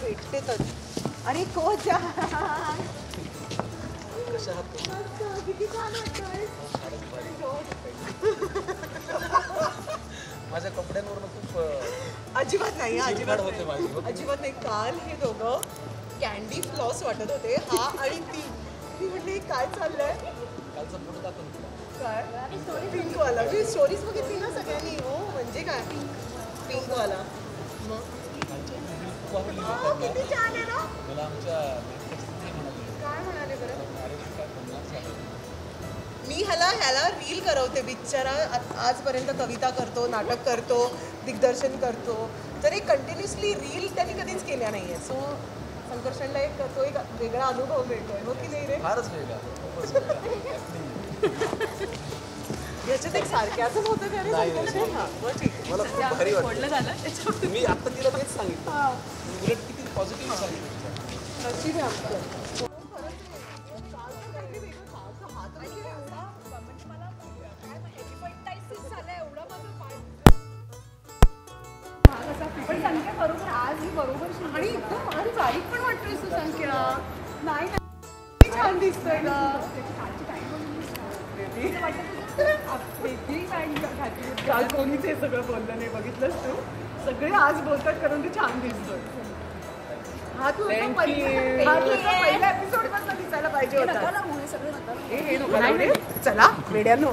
भेटते तर. अरे कोचा कशा आहात किती छान वाटतंय. माझ्या कपड्यांवरून खूप अजिबात नाही, अजिबात होते माझी. अजिबात नाही. काल हे दोघं कॅन्डी फ्लॉस वाटत होते, हा आणि ती. मी म्हटले काय चाललंय. कालचा फोटो दाखवून काय पिंकवाला मी स्टोरीज बघितली ना सगळ्यांनी. हो म्हणजे काय पिंकवाला. मग किती छान आहे ना. मला आमच्या काय म्हणाले बरं. मी ह्याला रील करवते बिचारा. आजपर्यंत कविता करतो, नाटक करतो, दिग्दर्शन करतो, तर एक कंटिन्युअसली रील त्यांनी कधीच केल्या नाही आहे. सो संकर्षणला एक वेगळा अनुभव मिळतोय. हो की नाही रे. फारच वेगळा. याच्यात एक सारख्याच होतं का रे संकर्षण. हां मग ठीक आहे. मला खूप भारी वाटलं झालं. मी आता तिला तेच सांगितलं. उलट किती पॉझिटिव्ह सांगितलं. नशीब आहे आमचं. पण संख्या बरोबर आज ही बरोबर आणि एकदम आणि बारीक पण वाटतोय तू संख्या. नाही छान दिसतोय ग. काल कोणीच हे सगळं बोललं नाही. बघितलंस तू. सगळे आज बोलतात कारण ते छान दिसतोय. हा तू पहिल्या एपिसोड पासून दिसायला पाहिजे होता. सगळं हे नको चला वेड्यानो.